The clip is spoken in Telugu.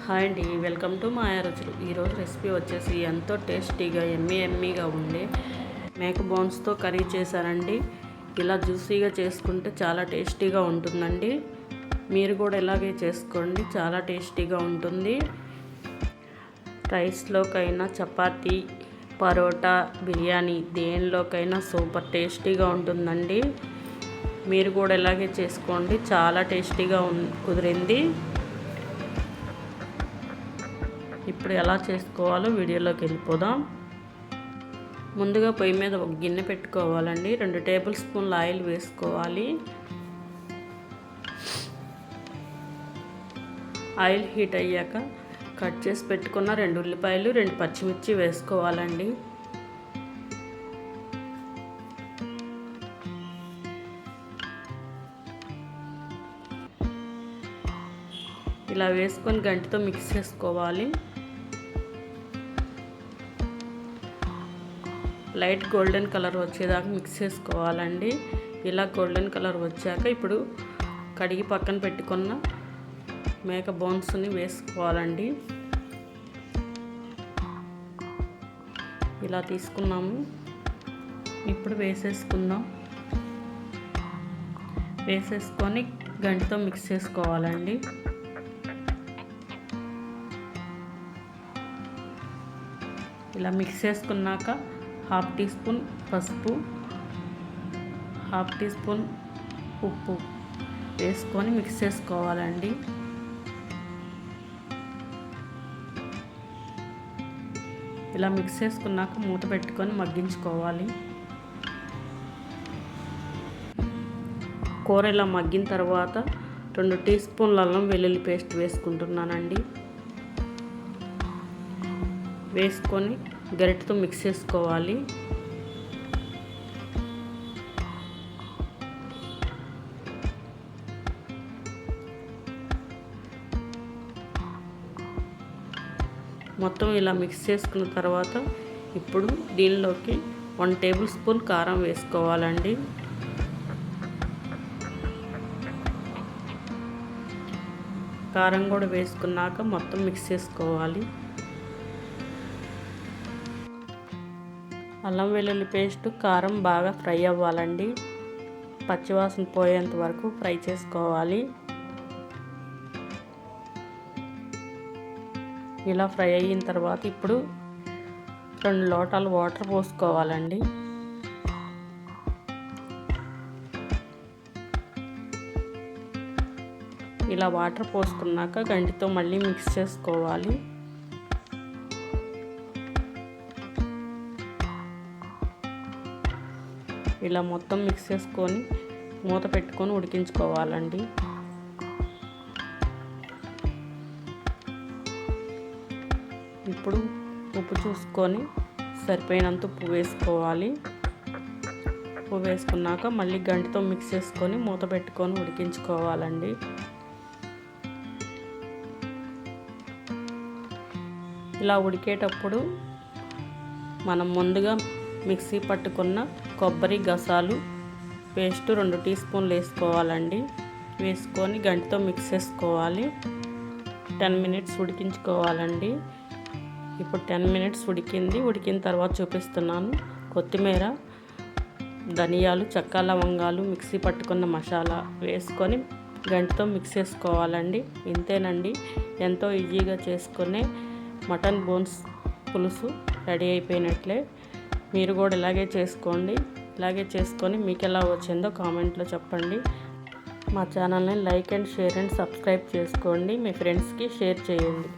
హాయ్ అండి, వెల్కమ్ టు మాయా రుచులు. ఈరోజు రెసిపీ వచ్చేసి ఎంతో టేస్టీగా ఎమ్మీగా ఉండే మేక బోన్స్తో కర్రీ చేశానండి. ఇలా జ్యూసీగా చేసుకుంటే చాలా టేస్టీగా ఉంటుందండి. మీరు కూడా ఇలాగే చేసుకోండి, చాలా టేస్టీగా ఉంటుంది. రైస్లోకైనా, చపాతీ, పరోటా, బిర్యానీ దేనిలోకైనా సూపర్ టేస్టీగా ఉంటుందండి. మీరు కూడా ఇలాగే చేసుకోండి, చాలా టేస్టీగా కుదిరింది. ఇప్పుడు ఎలా చేసుకోవాలో వీడియోలోకి వెళ్ళిపోదాం. ముందుగా పొయ్యి మీద ఒక గిన్నె పెట్టుకోవాలండి. 2 టేబుల్ స్పూన్ల ఆయిల్ వేసుకోవాలి. ఆయిల్ హీట్ అయ్యాక కట్ చేసి పెట్టుకున్న 2 ఉల్లిపాయలు, 2 పచ్చిమిర్చి వేసుకోవాలండి. ఇలా వేసుకొని గంటితో మిక్స్ చేసుకోవాలి. లైట్ గోల్డెన్ కలర్ వచ్చేదాకా మిక్స్ చేసుకోవాలండి. ఇలా గోల్డెన్ కలర్ వచ్చాక ఇప్పుడు కడిగి పక్కన పెట్టుకున్న మేక బోన్స్ని వేసుకోవాలండి. ఇలా తీసుకున్నాము. ఇప్పుడు వేసేసుకొని గంటితో మిక్స్ చేసుకోవాలండి. ఇలా మిక్స్ చేసుకున్నాక 1/2 టీ స్పూన్ పసుపు, 1/2 టీ స్పూన్ ఉప్పు వేసుకొని మిక్స్ చేసుకోవాలండి. ఇలా మిక్స్ చేసుకున్నాక మూత పెట్టుకొని మగ్గించుకోవాలి. కూర ఇలా మగ్గిన తర్వాత 2 టీ స్పూన్ల అల్లం వెల్లుల్లి పేస్ట్ వేసుకుంటున్నానండి. వేసుకొని గరిటెతో మిక్స్ చేసుకోవాలి. మొత్తం ఇలా మిక్స్ చేసుకున్న తర్వాత ఇప్పుడు దీనిలోకి 1 టేబుల్ స్పూన్ కారం వేసుకోవాలండి. కారం కూడా వేసుకున్నాక మొత్తం మిక్స్ చేసుకోవాలి. అల్లం వెల్లుల్లి పేస్ట్, కారం బాగా ఫ్రై అవ్వాలండి. పచ్చివాసన పోయేంత వరకు ఫ్రై చేసుకోవాలి. ఇలా ఫ్రై అయిన తర్వాత ఇప్పుడు 2 లోటాలు వాటర్ పోసుకోవాలండి. ఇలా వాటర్ పోసుకున్నాక గంటితో మళ్ళీ మిక్స్ చేసుకోవాలి. ఇలా మొత్తం మిక్స్ చేసుకొని మూత పెట్టుకొని ఉడికించుకోవాలండి. ఇప్పుడు ఉప్పు చూసుకొని సరిపోయినంత ఉప్పు వేసుకోవాలి. ఉప్పు వేసుకున్నాక మళ్ళీ గంటితో మిక్స్ చేసుకొని మూత పెట్టుకొని ఉడికించుకోవాలండి. ఇలా ఉడికేటప్పుడు మనం ముందుగా మిక్సీ పట్టుకున్న కొబ్బరి గసాలు పేస్ట్ 2 టీ స్పూన్లు వేసుకోవాలండి. వేసుకొని గంటితో మిక్స్ చేసుకోవాలి. 10 మినిట్స్ ఉడికించుకోవాలండి. ఇప్పుడు 10 మినిట్స్ ఉడికిన తర్వాత చూపిస్తున్నాను. కొత్తిమీర, ధనియాలు, చెక్క, లవంగాలు, మిక్సీ పట్టుకున్న మసాలా వేసుకొని గంటితో మిక్స్ చేసుకోవాలండి. ఇంతేనండి, ఎంతో ఈజీగా చేసుకునే మటన్ బోన్స్ పులుసు రెడీ అయిపోయినట్లే. మీరు కూడా ఇలాగే చేసుకోండి. ఇలాగే చేసుకొని మీకు ఎలా వచ్చిందో కామెంట్లో చెప్పండి. మా ఛానల్ని like and share and subscribe చేసుకోండి. మీ ఫ్రెండ్స్కి షేర్ చేయండి.